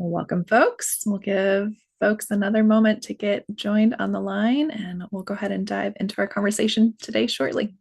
Welcome, folks. We'll give folks another moment to get joined on the line, and we'll go ahead and dive into our conversation today shortly.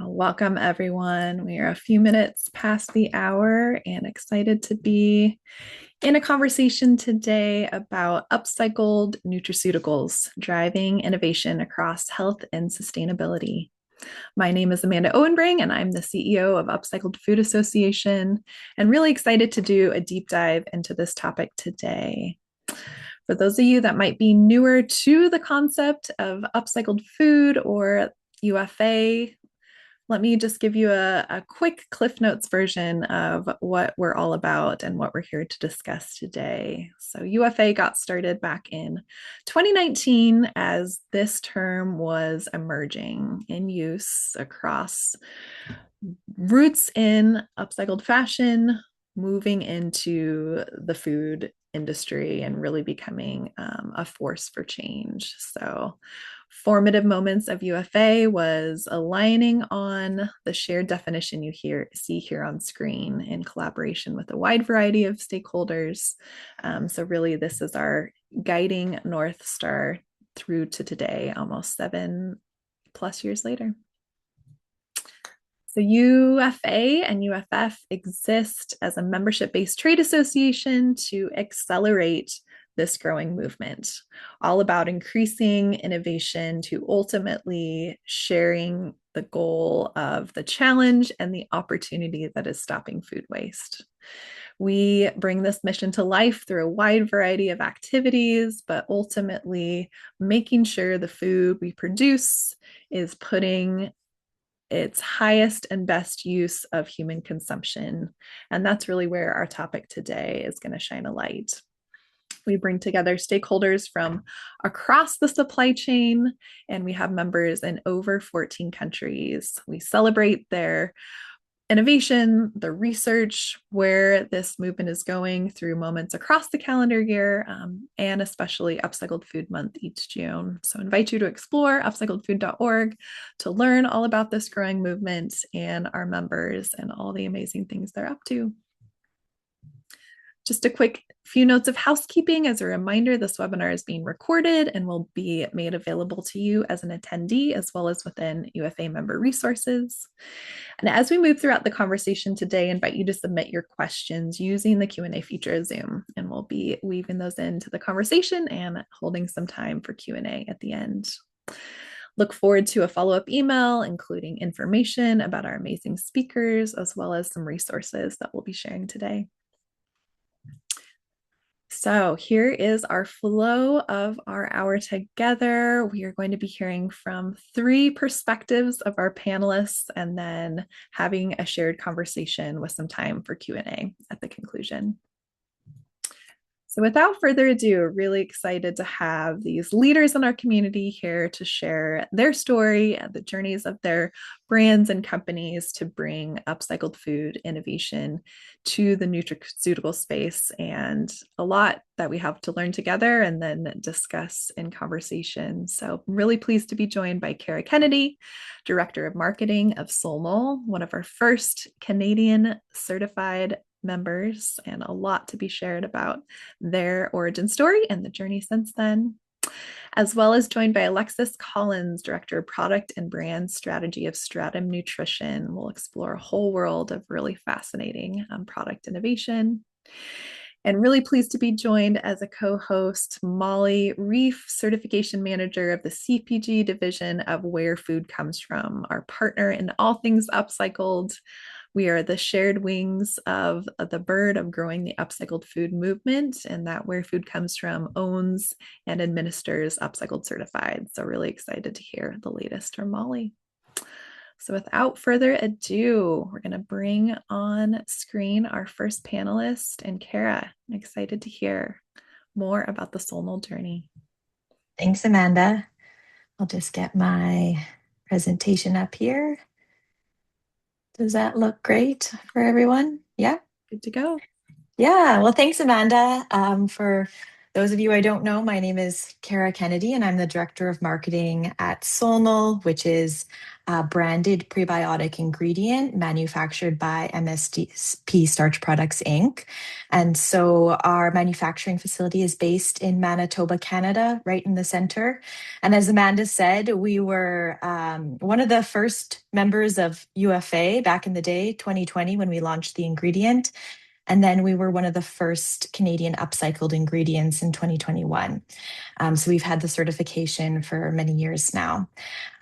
Well, welcome, everyone. We are a few minutes past the hour and excited to be in a conversation today about upcycled nutraceuticals, driving innovation across health and sustainability. My name is Amanda Owenbring, and I'm the CEO of Upcycled Food Association, and really excited to do a deep dive into this topic today. For those of you that might be newer to the concept of upcycled food or UFA, let me just give you a quick Cliff Notes version of what we're all about and what we're here to discuss today. So, UFA got started back in 2019 as this term was emerging in use across roots in upcycled fashion, moving into the food industry and really becoming a force for change. So, formative moments of UFA was aligning on the shared definition you see here on screen in collaboration with a wide variety of stakeholders. So really, this is our guiding North Star through to today, almost 7+ years later. So UFA and UFF exist as a membership-based trade association to accelerate this growing movement, all about increasing innovation to ultimately sharing the goal of the challenge and the opportunity that is stopping food waste. We bring this mission to life through a wide variety of activities, but ultimately making sure the food we produce is putting its highest and best use of human consumption. And that's really where our topic today is going to shine a light. We bring together stakeholders from across the supply chain, and we have members in over 14 countries. We celebrate their innovation, the research, where this movement is going through moments across the calendar year, and especially Upcycled Food Month each June. So I invite you to explore upcycledfood.org to learn all about this growing movement and our members and all the amazing things they're up to. Just a quick few notes of housekeeping. As a reminder, this webinar is being recorded and will be made available to you as an attendee, as well as within UFA member resources. And as we move throughout the conversation today, I invite you to submit your questions using the Q&A feature of Zoom, and we'll be weaving those into the conversation and holding some time for Q&A at the end. Look forward to a follow-up email, including information about our amazing speakers, as well as some resources that we'll be sharing today. So here is our flow of our hour together. We are going to be hearing from 3 perspectives of our panelists and then having a shared conversation with some time for Q&A at the conclusion. So without further ado, really excited to have these leaders in our community here to share their story and the journeys of their brands and companies to bring upcycled food innovation to the nutraceutical space, and a lot that we have to learn together and then discuss in conversation. So I'm really pleased to be joined by Kara Kennedy, Director of Marketing of Solnul, one of our first Canadian certified members, and a lot to be shared about their origin story and the journey since then, as well as joined by Alexis Collins, Director of Product and Brand Strategy of Stratum Nutrition. We'll explore a whole world of really fascinating product innovation. And really pleased to be joined as a co-host, Molly Reef, Certification Manager of the CPG division of Where Food Comes From, our partner in all things upcycled. We are the shared wings of the bird of growing the upcycled food movement, and that Where Food Comes From owns and administers Upcycled Certified. So, really excited to hear the latest from Molly. So, without further ado, we're going to bring on screen our first panelist, and Kara. I'm excited to hear more about the Solnul journey. Thanks, Amanda. I'll just get my presentation up here. Does that look great for everyone? Yeah. Good to go. Yeah, well, thanks, Amanda. For those of you I don't know, my name is Kara Kennedy, and I'm the Director of Marketing at Solnul, which is a branded prebiotic ingredient manufactured by MSP Starch Products, Inc. And so our manufacturing facility is based in Manitoba, Canada, right in the center. And as Amanda said, we were one of the first members of UFA back in the day, 2020, when we launched the ingredient. And then we were one of the first Canadian upcycled ingredients in 2021. So we've had the certification for many years now.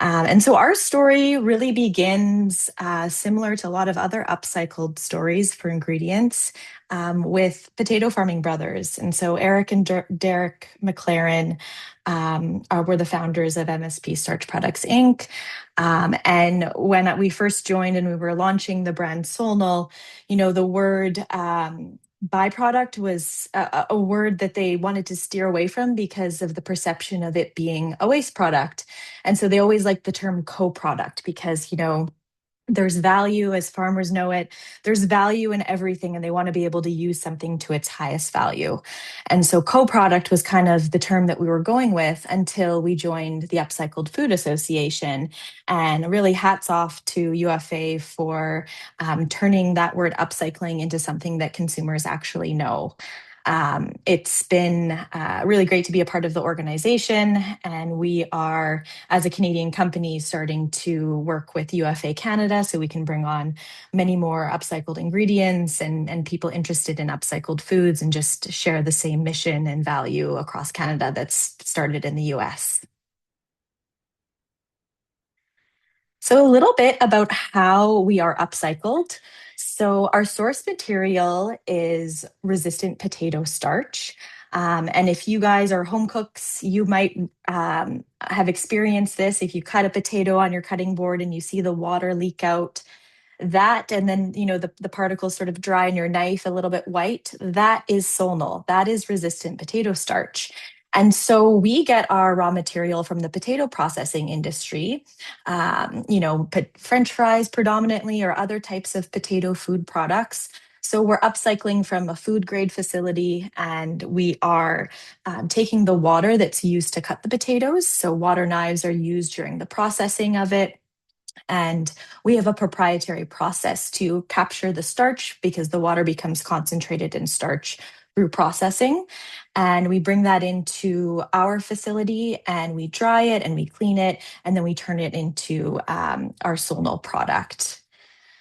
And so our story really begins similar to a lot of other upcycled stories for ingredients with potato farming brothers. And so Eric and Derek McLaren were the founders of MSP Starch Products, Inc. And when we first joined and we were launching the brand Solnul, the word byproduct was a word that they wanted to steer away from because of the perception of it being a waste product. And so they always liked the term co-product because, there's value, as farmers know it. There's value in everything, and they want to be able to use something to its highest value. And so co-product was kind of the term that we were going with until we joined the Upcycled Food Association. And really hats off to UFA for turning that word upcycling into something that consumers actually know. It's been really great to be a part of the organization, and we are, as a Canadian company, starting to work with UFA Canada so we can bring on many more upcycled ingredients and people interested in upcycled foods and just share the same mission and value across Canada that's started in the US. So, a little bit about how we are upcycled. So, our source material is resistant potato starch. And if you guys are home cooks, you might have experienced this. If you cut a potato on your cutting board and you see the water leak out, that and then the particles sort of dry in your knife a little bit white, that is solnul, that is resistant potato starch. And so we get our raw material from the potato processing industry, French fries predominantly, or other types of potato food products. So we're upcycling from a food grade facility, and we are taking the water that's used to cut the potatoes. So water knives are used during the processing of it. And we have a proprietary process to capture the starch because the water becomes concentrated in starch through processing. And we bring that into our facility and we dry it and we clean it, and then we turn it into our Solnul product.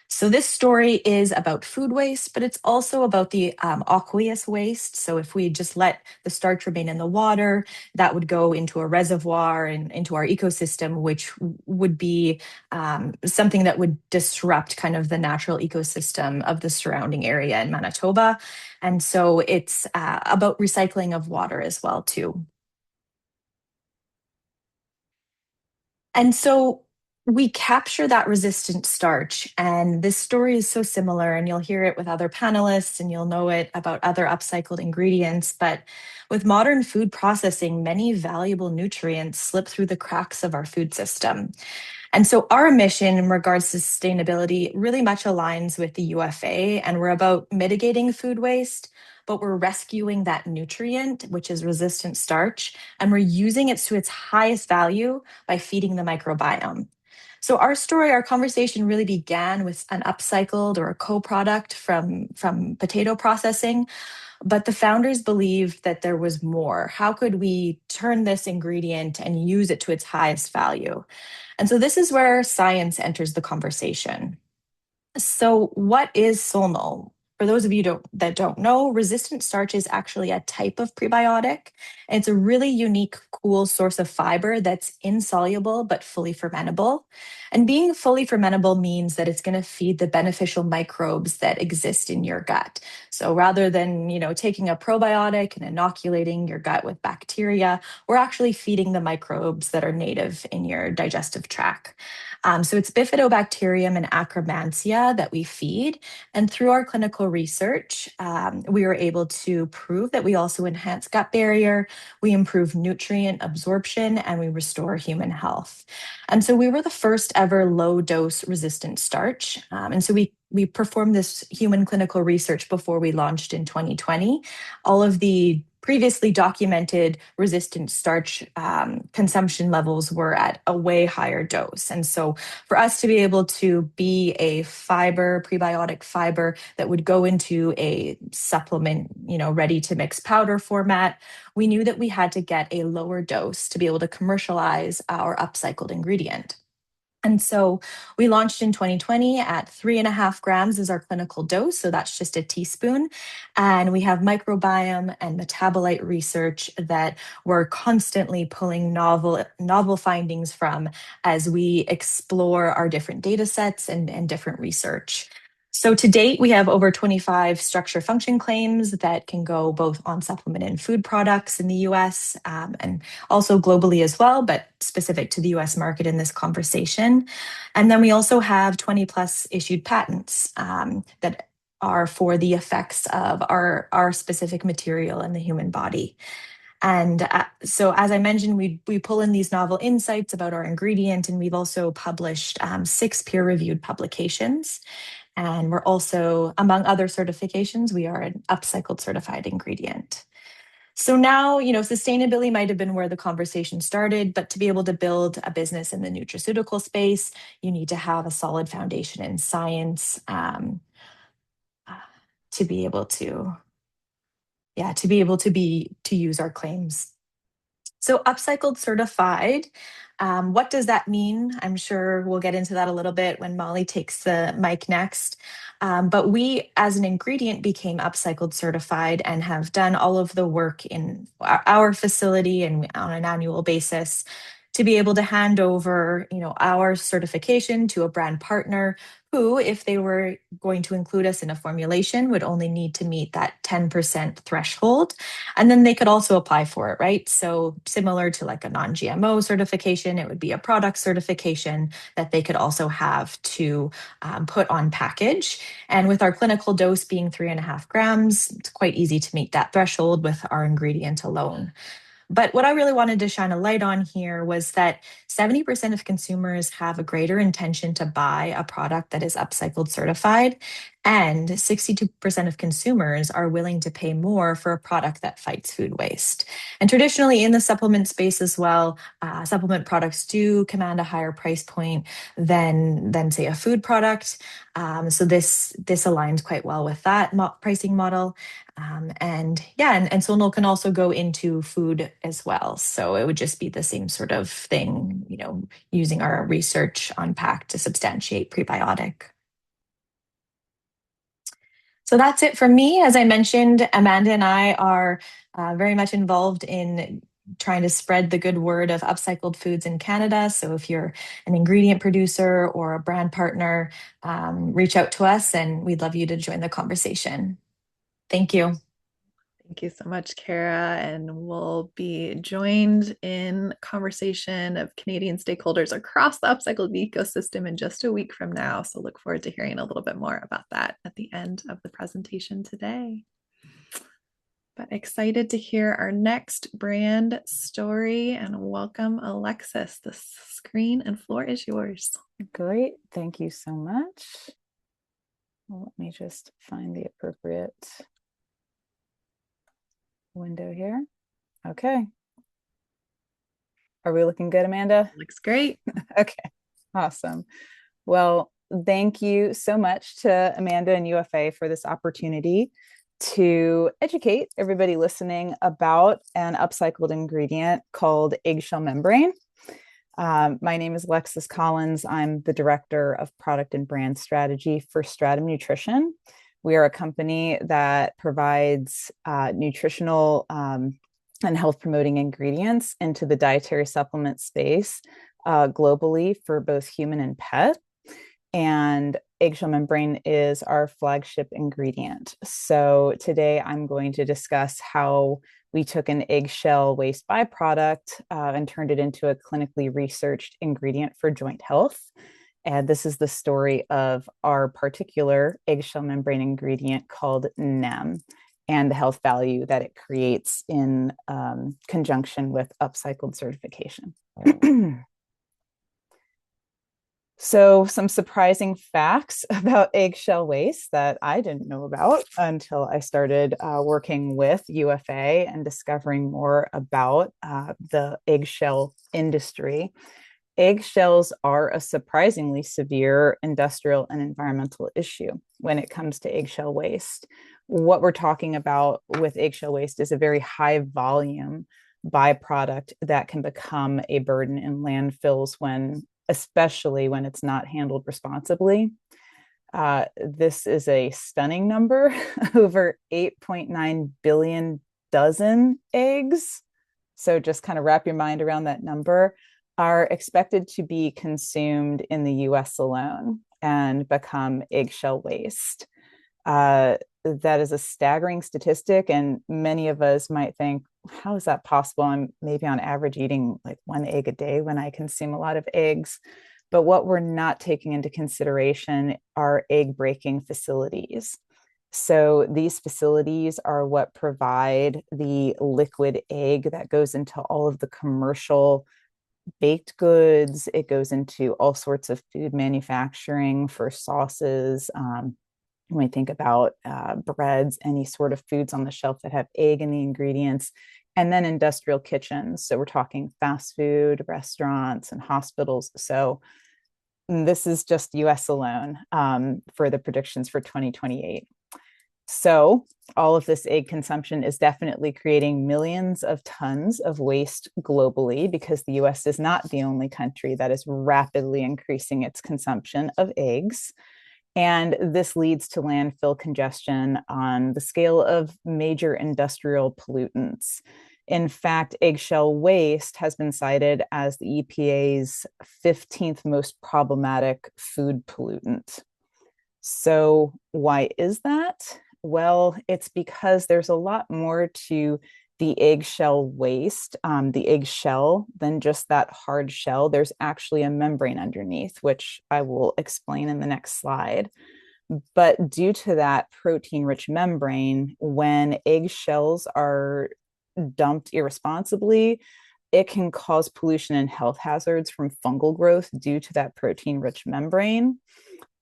So this story is about food waste, but it's also about the aqueous waste. So if we just let the starch remain in the water, that would go into a reservoir and into our ecosystem, which would be something that would disrupt kind of the natural ecosystem of the surrounding area in Manitoba. And so it's about recycling of water as well, too. And so we capture that resistant starch. And this story is so similar, and you'll hear it with other panelists and you'll know it about other upcycled ingredients. But with modern food processing, many valuable nutrients slip through the cracks of our food system. And so our mission in regards to sustainability really much aligns with the UFA, and we're about mitigating food waste, but we're rescuing that nutrient, which is resistant starch, and we're using it to its highest value by feeding the microbiome. So our story, our conversation really began with an upcycled or a co-product from potato processing, but the founders believed that there was more. How could we turn this ingredient and use it to its highest value? And so this is where science enters the conversation. So what is Solnul? for those of you that don't know, resistant starch is actually a type of prebiotic. It's a really unique, cool source of fiber that's insoluble but fully fermentable. And being fully fermentable means that it's going to feed the beneficial microbes that exist in your gut. So rather than, taking a probiotic and inoculating your gut with bacteria, we're actually feeding the microbes that are native in your digestive tract. So it's bifidobacterium and akkermansia that we feed. And through our clinical research, we were able to prove that we also enhance gut barrier, we improve nutrient absorption, and we restore human health. And so we were the first ever low dose resistant starch. And so we performed this human clinical research before we launched in 2020. All of the previously documented resistant starch consumption levels were at a way higher dose. And so for us to be able to be a fiber, prebiotic fiber that would go into a supplement, ready to mix powder format, we knew that we had to get a lower dose to be able to commercialize our upcycled ingredient. And so we launched in 2020 at 3.5 grams is our clinical dose. So that's just a teaspoon. And we have microbiome and metabolite research that we're constantly pulling novel findings from as we explore our different data sets and different research. So to date, we have over 25 structure function claims that can go both on supplement and food products in the US and also globally as well, but specific to the US market in this conversation. And then we also have 20 plus issued patents that are for the effects of our specific material in the human body. And so, as I mentioned, we pull in these novel insights about our ingredient, and we've also published 6 peer-reviewed publications. And we're also, among other certifications, we are an Upcycled Certified ingredient. So now, sustainability might have been where the conversation started, but to be able to build a business in the nutraceutical space, you need to have a solid foundation in science to be able to, to use our claims. So Upcycled Certified, what does that mean? I'm sure we'll get into that a little bit when Molly takes the mic next. But we, as an ingredient, became Upcycled Certified and have done all of the work in our facility and on an annual basis to be able to hand over, our certification to a brand partner who, if they were going to include us in a formulation, would only need to meet that 10% threshold. And then they could also apply for it, right? So similar to like a non-GMO certification, it would be a product certification that they could also have to put on package. And with our clinical dose being 3.5 grams, it's quite easy to meet that threshold with our ingredient alone. But what I really wanted to shine a light on here was that 70% of consumers have a greater intention to buy a product that is upcycled certified, and 62% of consumers are willing to pay more for a product that fights food waste. And traditionally in the supplement space as well, supplement products do command a higher price point than say a food product. So this aligns quite well with that pricing model. And Solnul can also go into food as well. So it would just be the same sort of thing, using our research on pack to substantiate prebiotic. So that's it from me. As I mentioned, Amanda and I are very much involved in trying to spread the good word of upcycled foods in Canada. So if you're an ingredient producer or a brand partner, reach out to us and we'd love you to join the conversation. Thank you. Thank you so much, Kara. And we'll be joined in conversation of Canadian stakeholders across the upcycled ecosystem in just a week from now. So look forward to hearing a little bit more about that at the end of the presentation today. But excited to hear our next brand story, and welcome, Alexis. The screen and floor is yours. Great. Thank you so much. Well, let me just find the appropriate window here. Okay. Are we looking good, Amanda? Looks great. Okay, awesome. Well, thank you so much to Amanda and UFA for this opportunity to educate everybody listening about an upcycled ingredient called eggshell membrane. My name is Alexis Collins. I'm the Director of Product and Brand Strategy for Stratum Nutrition. We are a company that provides nutritional and health promoting ingredients into the dietary supplement space globally for both human and pet. And eggshell membrane is our flagship ingredient. So today I'm going to discuss how we took an eggshell waste byproduct and turned it into a clinically researched ingredient for joint health. And this is the story of our particular eggshell membrane ingredient called NEM and the health value that it creates in conjunction with Upcycled certification. So some surprising facts about eggshell waste that I didn't know about until I started working with UFA and discovering more about the eggshell industry. Eggshells are a surprisingly severe industrial and environmental issue when it comes to eggshell waste. What we're talking about with eggshell waste is a very high volume byproduct that can become a burden in landfills especially when it's not handled responsibly. This is a stunning number, over 8.9 billion dozen eggs. So just kind of wrap your mind around that number, are expected to be consumed in the US alone and become eggshell waste. That is a staggering statistic, and many of us might think, how is that possible? I'm maybe on average eating like 1 egg a day when I consume a lot of eggs. But what we're not taking into consideration are egg breaking facilities. So these facilities are what provide the liquid egg that goes into all of the commercial baked goods. It goes into all sorts of food manufacturing for sauces. When we think about breads, any sort of foods on the shelf that have egg in the ingredients, and then industrial kitchens. So we're talking fast food, restaurants, and hospitals. So this is just US alone for the predictions for 2028. So all of this egg consumption is definitely creating millions of tons of waste globally, because the US is not the only country that is rapidly increasing its consumption of eggs. And this leads to landfill congestion on the scale of major industrial pollutants. In fact, eggshell waste has been cited as the EPA's 15th most problematic food pollutant. So why is that? Well, it's because there's a lot more to the eggshell waste, the eggshell, than just that hard shell. There's actually a membrane underneath, which I will explain in the next slide. But due to that protein-rich membrane, when eggshells are dumped irresponsibly, it can cause pollution and health hazards from fungal growth due to that protein-rich membrane.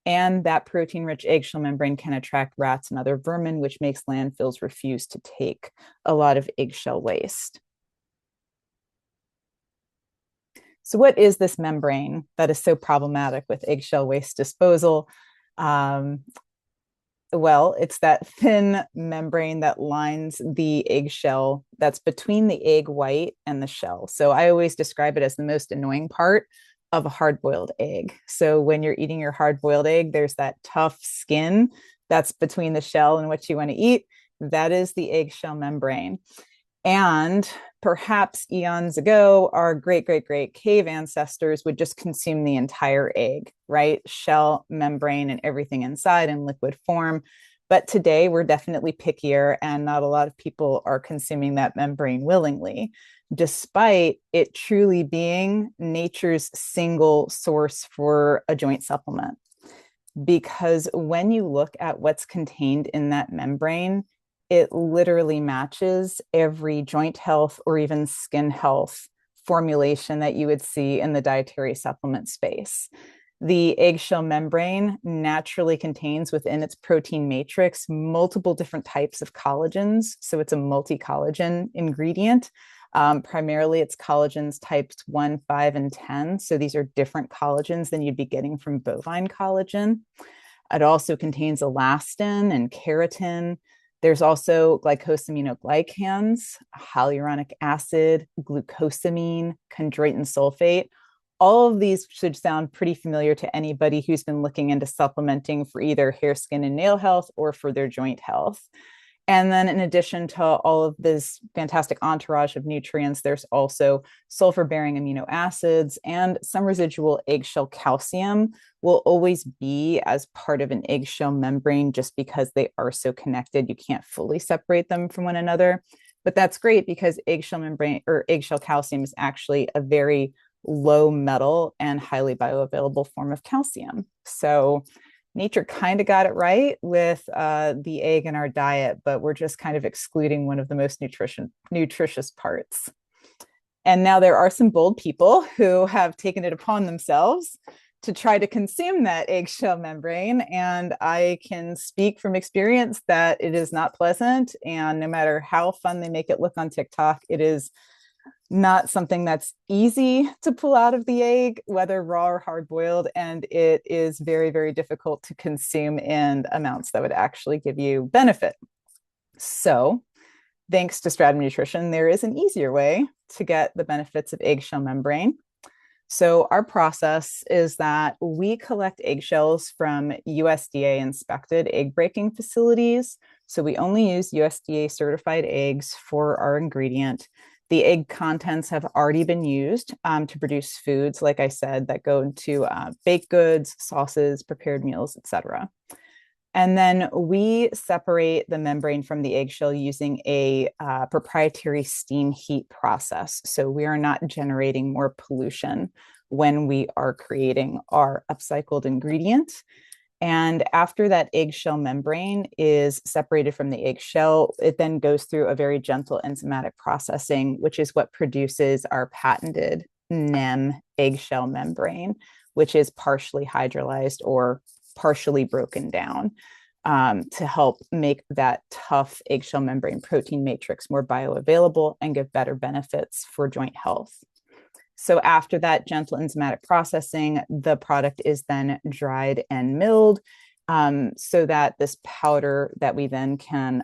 And that protein-rich eggshell membrane can attract rats and other vermin, which makes landfills refuse to take a lot of eggshell waste. So what is this membrane that is so problematic with eggshell waste disposal? Well, it's that thin membrane that lines the eggshell that's between the egg white and the shell. So I always describe it as the most annoying part of a hard-boiled egg. So when you're eating your hard-boiled egg, there's that tough skin that's between the shell and what you want to eat. That is the eggshell membrane. And perhaps eons ago, our great cave ancestors would just consume the entire egg, right? Shell, membrane, and everything inside in liquid form. But today we're definitely pickier, and not a lot of people are consuming that membrane willingly, despite it truly being nature's single source for a joint supplement. Because when you look at what's contained in that membrane, it literally matches every joint health or even skin health formulation that you would see in the dietary supplement space. The eggshell membrane naturally contains within its protein matrix multiple different types of collagens. So it's a multi-collagen ingredient. Primarily, it's collagens types 1, 5, and 10. So these are different collagens than you'd be getting from bovine collagen. It also contains elastin and keratin. There's also glycosaminoglycans, hyaluronic acid, glucosamine, chondroitin sulfate, all of these should sound pretty familiar to anybody who's been looking into supplementing for either hair, skin, and nail health or for their joint health. And then in addition to all of this fantastic entourage of nutrients, there's also sulfur-bearing amino acids, and some residual eggshell calcium will always be as part of an eggshell membrane just because they are so connected. You can't fully separate them from one another. But that's great because eggshell membrane or eggshell calcium is actually a very low metal and highly bioavailable form of calcium. So nature kind of got it right with the egg in our diet, but we're just kind of excluding one of the most nutritious parts. And now there are some bold people who have taken it upon themselves to try to consume that eggshell membrane. And I can speak from experience that it is not pleasant. And no matter how fun they make it look on TikTok, it is not something that's easy to pull out of the egg, whether raw or hard boiled. And it is very, very difficult to consume in amounts that would actually give you benefit. So thanks to Stratum Nutrition, there is an easier way to get the benefits of eggshell membrane. So our process is that we collect eggshells from USDA inspected egg breaking facilities. So we only use USDA certified eggs for our ingredient. The egg contents have already been used to produce foods, like I said, that go into baked goods, sauces, prepared meals, etc. And then we separate the membrane from the eggshell using a proprietary steam heat process. So we are not generating more pollution when we are creating our upcycled ingredient. And after that eggshell membrane is separated from the eggshell, it then goes through a very gentle enzymatic processing, which is what produces our patented NEM eggshell membrane, which is partially hydrolyzed or partially broken down to help make that tough eggshell membrane protein matrix more bioavailable and give better benefits for joint health. So after that gentle enzymatic processing, the product is then dried and milled so that this powder that we then can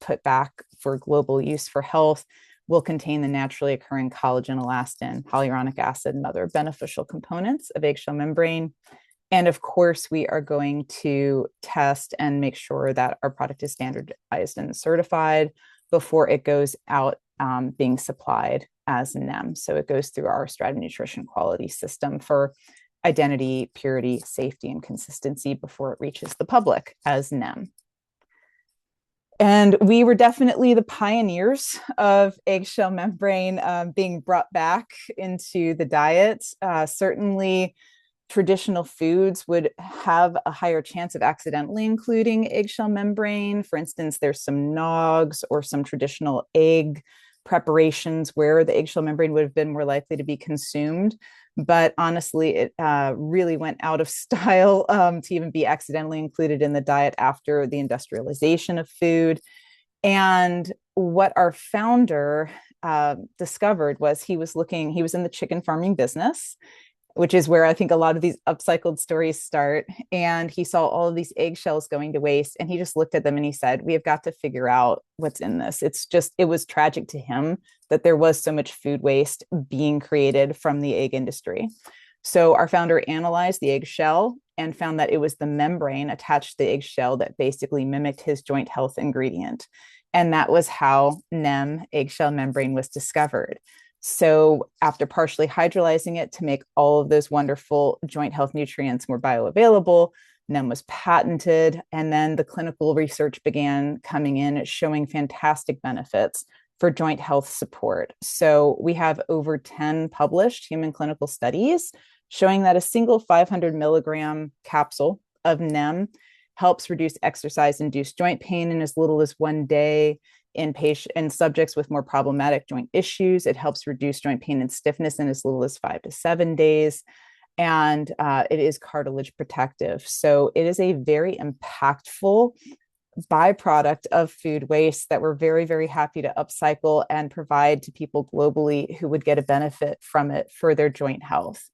put back for global use for health will contain the naturally occurring collagen, elastin, hyaluronic acid, and other beneficial components of eggshell membrane. And of course, we are going to test and make sure that our product is standardized and certified before it goes out being supplied as NEM. So it goes through our Stratum Nutrition quality system for identity, purity, safety, and consistency before it reaches the public as NEM. And we were definitely the pioneers of eggshell membrane being brought back into the diet. Certainly, traditional foods would have a higher chance of accidentally including eggshell membrane. For instance, there's some nogs or some traditional egg preparations where the eggshell membrane would have been more likely to be consumed. But honestly, it really went out of style to even be accidentally included in the diet after the industrialization of food. And what our founder discovered was he was in the chicken farming business, which is where I think a lot of these upcycled stories start. And he saw all of these eggshells going to waste. And he just looked at them and he said, we have got to figure out what's in this. It was tragic to him that there was so much food waste being created from the egg industry. So our founder analyzed the eggshell and found that it was the membrane attached to the eggshell that basically mimicked his joint health ingredient. And that was how NEM eggshell membrane was discovered. So after partially hydrolyzing it to make all of those wonderful joint health nutrients more bioavailable, NEM was patented. And then the clinical research began coming in, showing fantastic benefits for joint health support. So we have over 10 published human clinical studies showing that a single 500 milligram capsule of NEM helps reduce exercise-induced joint pain in as little as 1 day. In subjects with more problematic joint issues, it helps reduce joint pain and stiffness in as little as 5 to 7 days. And it is cartilage protective. So it is a very impactful byproduct of food waste that we're very, very happy to upcycle and provide to people globally who would get a benefit from it for their joint health.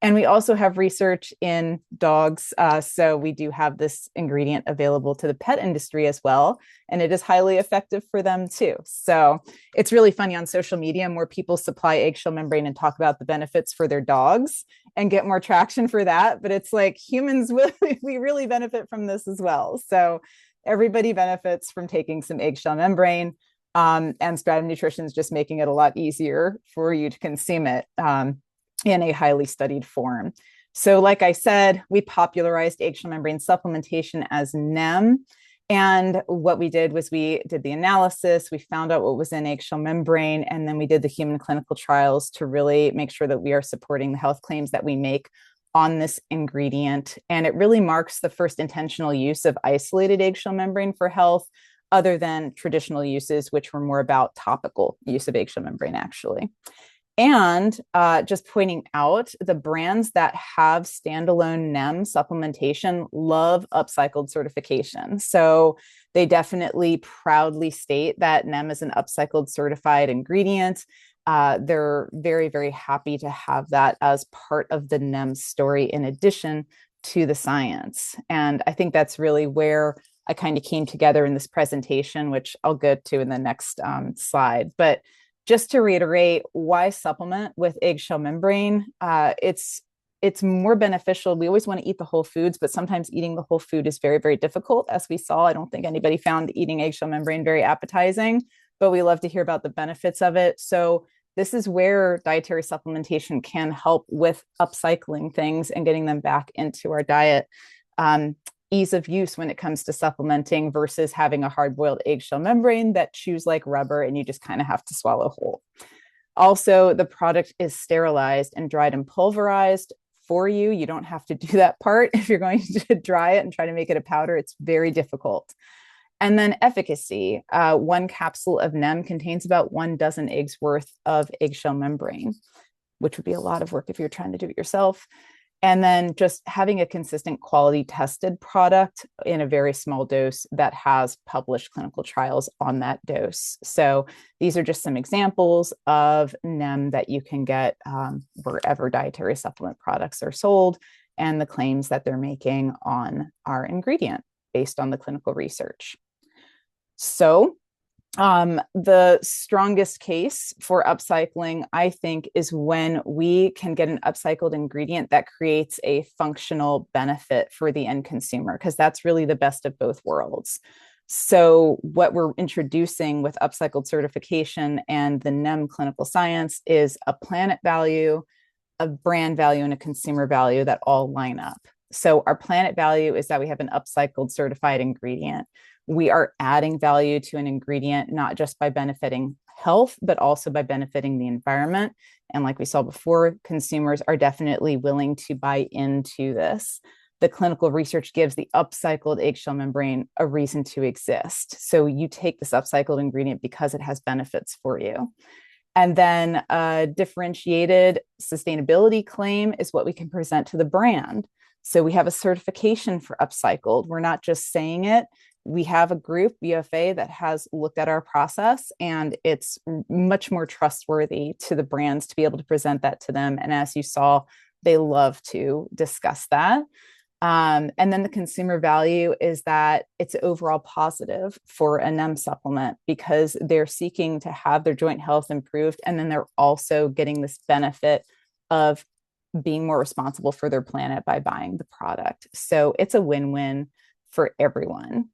And we also have research in dogs. So we do have this ingredient available to the pet industry as well. And it is highly effective for them too. So it's really funny on social media, more people supply eggshell membrane and talk about the benefits for their dogs and get more traction for that. But it's like humans, we really benefit from this as well. So everybody benefits from taking some eggshell membrane. And Stratum Nutrition is just making it a lot easier for you to consume it. In a highly studied form. So like I said, we popularized eggshell membrane supplementation as NEM. And what we did was we did the analysis, we found out what was in eggshell membrane, and then we did the human clinical trials to really make sure that we are supporting the health claims that we make on this ingredient. And it really marks the first intentional use of isolated eggshell membrane for health, other than traditional uses, which were more about topical use of eggshell membrane, actually. And just pointing out, the brands that have standalone NEM supplementation love Upcycled certification. So they definitely proudly state that NEM is an Upcycled certified ingredient. They're very, very happy to have that as part of the NEM story in addition to the science. And I think that's really where I kind of came together in this presentation, which I'll get to in the next slide. But just to reiterate, why supplement with eggshell membrane? It's more beneficial. We always want to eat the whole foods, but sometimes eating the whole food is very, very difficult. As we saw, I don't think anybody found eating eggshell membrane very appetizing, but we love to hear about the benefits of it. So this is where dietary supplementation can help with upcycling things and getting them back into our diet. Ease of use when it comes to supplementing versus having a hard-boiled eggshell membrane that chews like rubber and you just kind of have to swallow whole. Also, the product is sterilized and dried and pulverized for you. You don't have to do that part if you're going to dry it and try to make it a powder. It's very difficult. And then efficacy. One capsule of NEM contains about 1 dozen eggs worth of eggshell membrane, which would be a lot of work if you're trying to do it yourself. And then just having a consistent quality tested product in a very small dose that has published clinical trials on that dose. So these are just some examples of NEM that you can get wherever dietary supplement products are sold, and the claims that they're making on our ingredient based on the clinical research. So the strongest case for upcycling, I think, is when we can get an upcycled ingredient that creates a functional benefit for the end consumer, because that's really the best of both worlds. So what we're introducing with Upcycled certification and the NEM clinical science is a planet value, a brand value, and a consumer value that all line up. So our planet value is that we have an Upcycled certified ingredient. We are adding value to an ingredient, not just by benefiting health, but also by benefiting the environment. And like we saw before, consumers are definitely willing to buy into this. The clinical research gives the upcycled eggshell membrane a reason to exist. So you take this upcycled ingredient because it has benefits for you. And then a differentiated sustainability claim is what we can present to the brand. So we have a certification for upcycled. We're not just saying it. We have a group, BFA, that has looked at our process, and it's much more trustworthy to the brands to be able to present that to them. And as you saw, they love to discuss that. And then the consumer value is that it's overall positive for a NEM supplement because they're seeking to have their joint health improved. And then they're also getting this benefit of being more responsible for their planet by buying the product. So it's a win-win for everyone.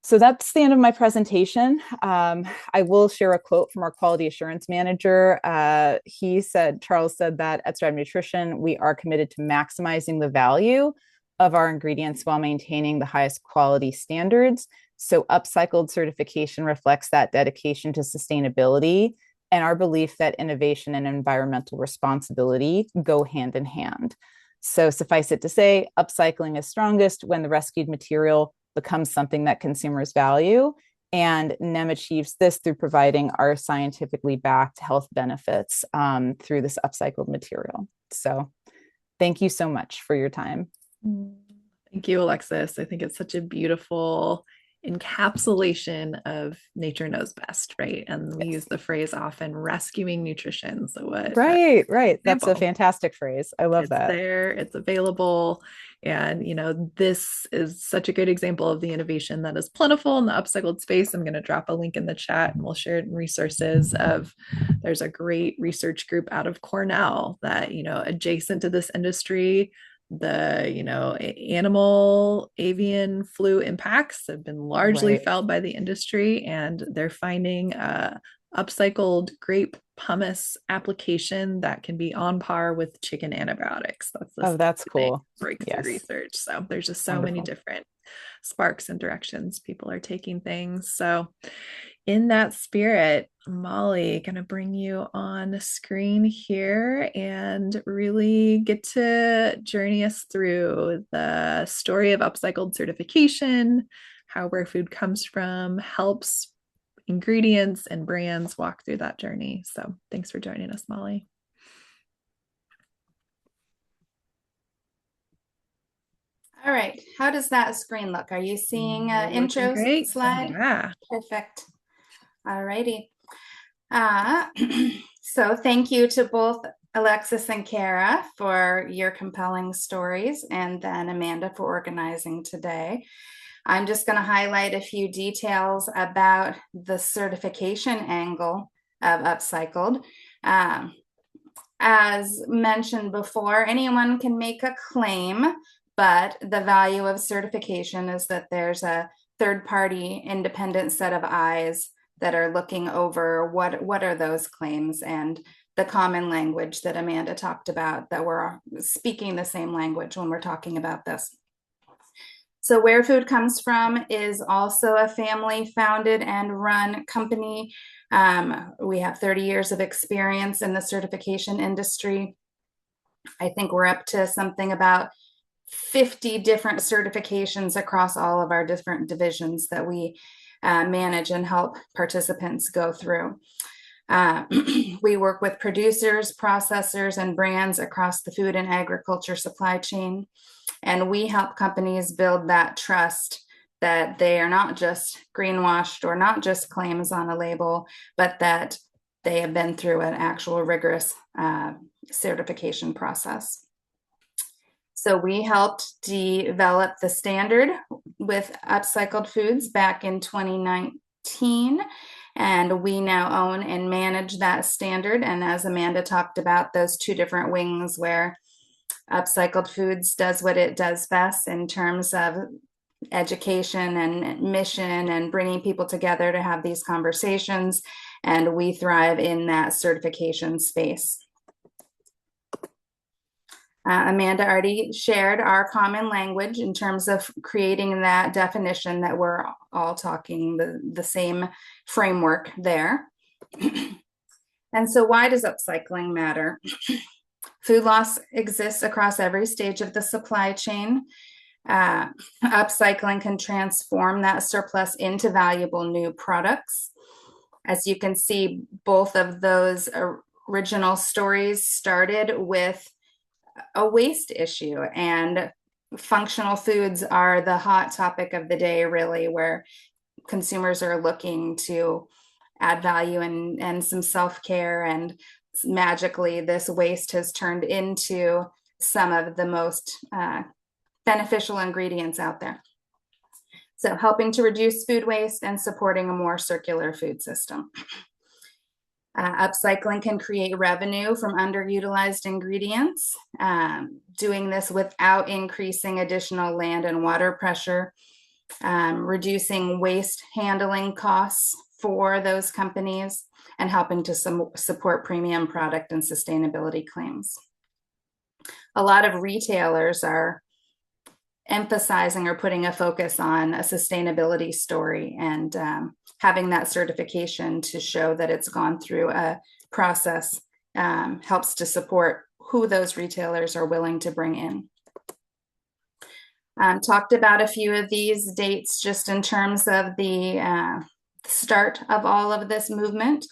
So that's the end of my presentation. I will share a quote from our quality assurance manager. Charles said that at Stratum Nutrition, we are committed to maximizing the value of our ingredients while maintaining the highest quality standards. So Upcycled certification reflects that dedication to sustainability and our belief that innovation and environmental responsibility go hand in hand. So suffice it to say, upcycling is strongest when the rescued material becomes something that consumers value. And NEM achieves this through providing our scientifically backed health benefits through this upcycled material. So thank you so much for your time. Thank you, Alexis. I think it's such a beautiful encapsulation of nature knows best, right? And we use Yes. the phrase often, rescuing nutrition. So what Right, right. That's a example? fantastic phrase. I love It's that. there, it's available. And, this is such a good example of the innovation that is plentiful in the upcycled space. I'm going to drop a link in the chat and we'll share resources of there's a great research group out of Cornell that, adjacent to this industry, the, animal avian flu impacts have been largely Right. felt by the industry, and they're finding upcycled grape pumice application that can be on par with chicken antibiotics. That's Oh, this that's big cool. breakthrough Yes. research. So there's just so many Wonderful. different sparks and directions people are taking things. So in that spirit, Molly, gonna bring you on the screen here and really get to journey us through the story of upcycled certification, how where food comes from helps ingredients and brands walk through that journey. So thanks for joining us, Molly. All right, how does that screen look? Are you seeing an Looking intro great. slide? Yeah. Perfect. All righty. So thank you to both Alexis and Kara for your compelling stories, and then Amanda for organizing today. I'm just going to highlight a few details about the certification angle of Upcycled. As mentioned before, anyone can make a claim, but the value of certification is that there's a third-party independent set of eyes that are looking over what are those claims, and the common language that Amanda talked about, that we're speaking the same language when we're talking about this. So Where Food Comes From is also a family-founded and run company. We have 30 years of experience in the certification industry. I think we're up to something about 50 different certifications across all of our different divisions that we manage and help participants go through. We work with producers, processors, and brands across the food and agriculture supply chain. And we help companies build that trust that they are not just greenwashed or not just claims on a label, but that they have been through an actual rigorous certification process. So we helped develop the standard with Upcycled Foods back in 2019. And we now own and manage that standard. And as Amanda talked about, those two different wings where Upcycled Foods does what it does best in terms of education and mission and bringing people together to have these conversations. And we thrive in that certification space. Amanda already shared our common language in terms of creating that definition that we're all talking the same framework there. And so why does upcycling matter? Food loss exists across every stage of the supply chain. Upcycling can transform that surplus into valuable new products. As you can see, both of those original stories started with a waste issue, and functional foods are the hot topic of the day, really, where consumers are looking to add value and some self-care, and magically this waste has turned into some of the most beneficial ingredients out there. So helping to reduce food waste and supporting a more circular food system. Upcycling can create revenue from underutilized ingredients, doing this without increasing additional land and water pressure, reducing waste handling costs for those companies, and helping to support premium product and sustainability claims. A lot of retailers are emphasizing or putting a focus on a sustainability story, and having that certification to show that it's gone through a process helps to support who those retailers are willing to bring in. Talked about a few of these dates just in terms of the start of all of this movement.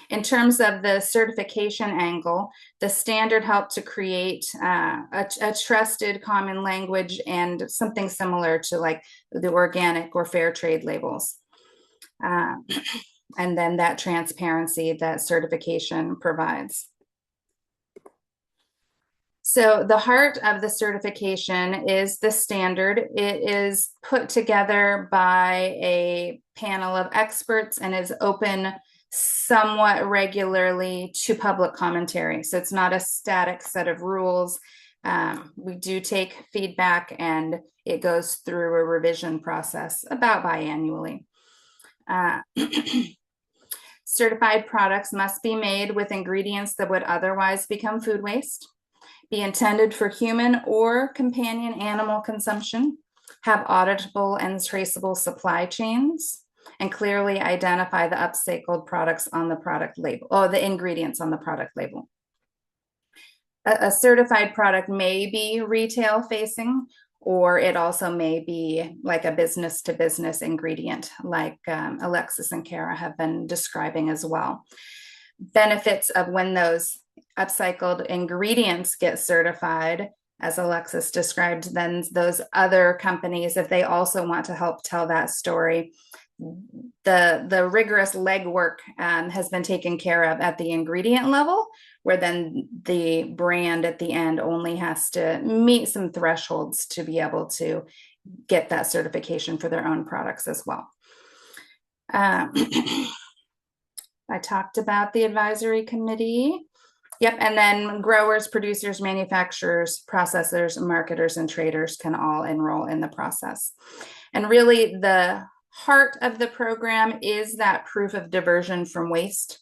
In terms of the certification angle, the standard helped to create a trusted common language and something similar to like the organic or fair trade labels. And then that transparency that certification provides. So the heart of the certification is the standard. It is put together by a panel of experts and is open somewhat regularly to public commentary. So it's not a static set of rules. We do take feedback and it goes through a revision process about biannually. Certified products must be made with ingredients that would otherwise become food waste, be intended for human or companion animal consumption, have auditable and traceable supply chains, and clearly identify the upcycled products on the product label, or the ingredients on the product label. A certified product may be retail facing, or it also may be like a business to business ingredient, like Alexis and Kara have been describing as well. Benefits of when those upcycled ingredients get certified, as Alexis described, then those other companies, if they also want to help tell that story, the rigorous legwork has been taken care of at the ingredient level, where then the brand at the end only has to meet some thresholds to be able to get that certification for their own products as well. I talked about the advisory committee. Yep, and then growers, producers, manufacturers, processors, marketers, and traders can all enroll in the process. And really the heart of the program is that proof of diversion from waste.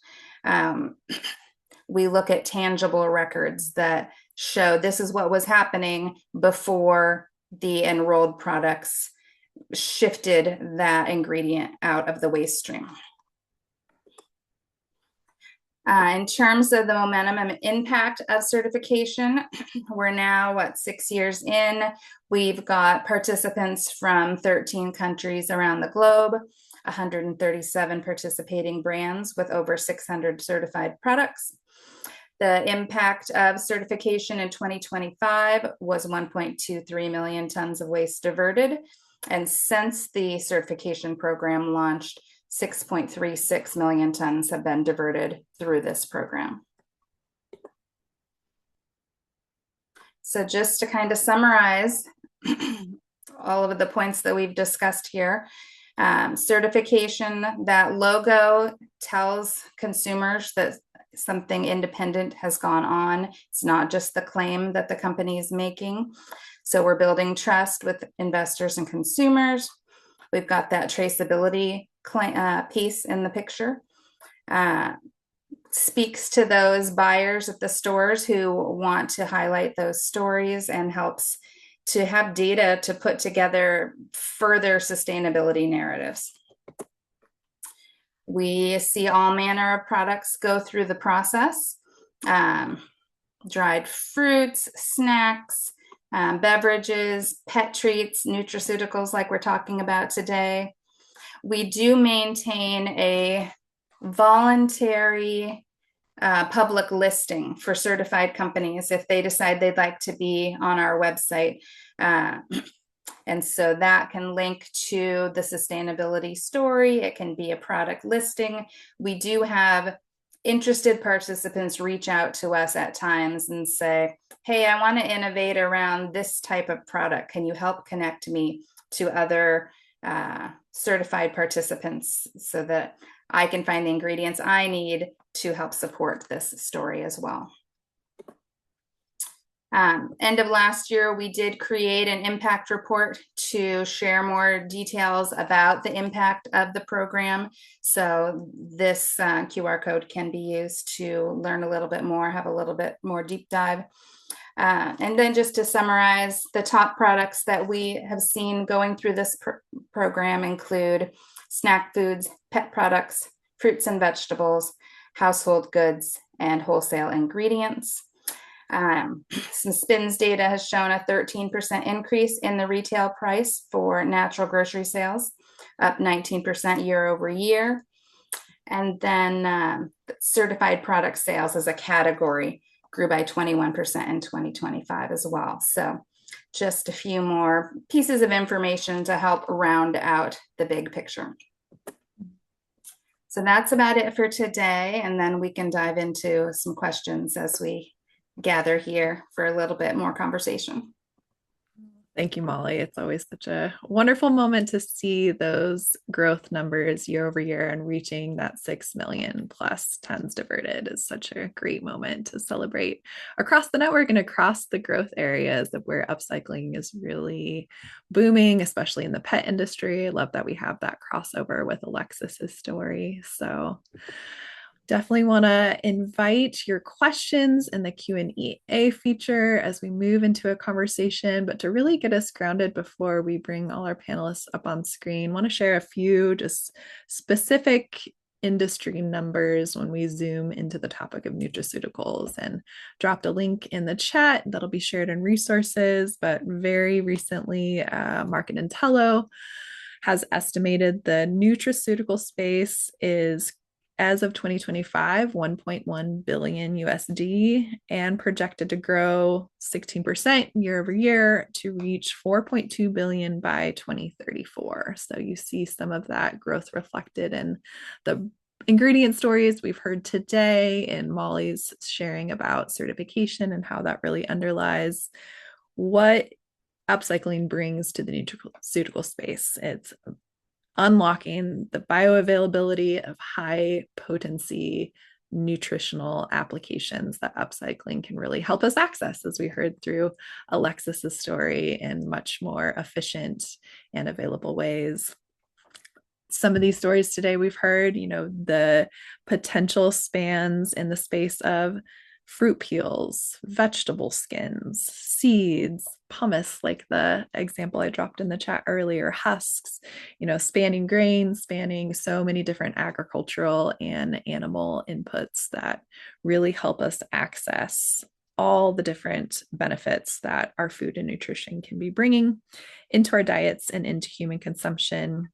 We look at tangible records that show this is what was happening before the enrolled products shifted that ingredient out of the waste stream. In terms of the momentum and impact of certification, we're now, 6 years in. We've got participants from 13 countries around the globe, 137 participating brands with over 600 certified products. The impact of certification in 2025 was 1.23 million tons of waste diverted. And since the certification program launched, 6.36 million tons have been diverted through this program. So just to kind of summarize all of the points that we've discussed here, certification, that logo tells consumers that something independent has gone on. It's not just the claim that the company is making. So we're building trust with investors and consumers. We've got that traceability piece in the picture. Speaks to those buyers at the stores who want to highlight those stories and helps to have data to put together further sustainability narratives. We see all manner of products go through the process. Dried fruits, snacks, beverages, pet treats, nutraceuticals like we're talking about today. We do maintain a voluntary public listing for certified companies if they decide they'd like to be on our website. And so that can link to the sustainability story. It can be a product listing. We do have interested participants reach out to us at times and say, hey, I want to innovate around this type of product. Can you help connect me to other certified participants so that I can find the ingredients I need to help support this story as well. End of last year, we did create an impact report to share more details about the impact of the program. So this QR code can be used to learn a little bit more, have a little bit more deep dive. And then just to summarize, the top products that we have seen going through this program include snack foods, pet products, fruits and vegetables, household goods, and wholesale ingredients. Some SPINS data has shown a 13% increase in the retail price for natural grocery sales, up 19% year over year. And then certified product sales as a category grew by 21% in 2025 as well. So just a few more pieces of information to help round out the big picture. So that's about it for today. And then we can dive into some questions as we gather here for a little bit more conversation. Thank you, Molly. It's always such a wonderful moment to see those growth numbers year over year, and reaching that 6 million plus tons diverted is such a great moment to celebrate across the network and across the growth areas of where upcycling is really booming, especially in the pet industry. I love that we have that crossover with Alexis's story. So definitely want to invite your questions in the Q&A feature as we move into a conversation. But to really get us grounded before we bring all our panelists up on screen, want to share a few just specific industry numbers when we zoom into the topic of nutraceuticals, and dropped a link in the chat that'll be shared in resources. But very recently, Market Intello has estimated the nutraceutical space is, as of 2025, 1.1 billion USD, and projected to grow 16% year over year to reach 4.2 billion by 2034. So you see some of that growth reflected in the ingredient stories we've heard today, and Molly's sharing about certification and how that really underlies what upcycling brings to the nutraceutical space. It's unlocking the bioavailability of high potency nutritional applications that upcycling can really help us access, as we heard through Alexis's story, in much more efficient and available ways. Some of these stories today we've heard, the potential spans in the space of fruit peels, vegetable skins, seeds, pumice, like the example I dropped in the chat earlier, husks, spanning grains, spanning so many different agricultural and animal inputs that really help us access all the different benefits that our food and nutrition can be bringing into our diets and into human consumption.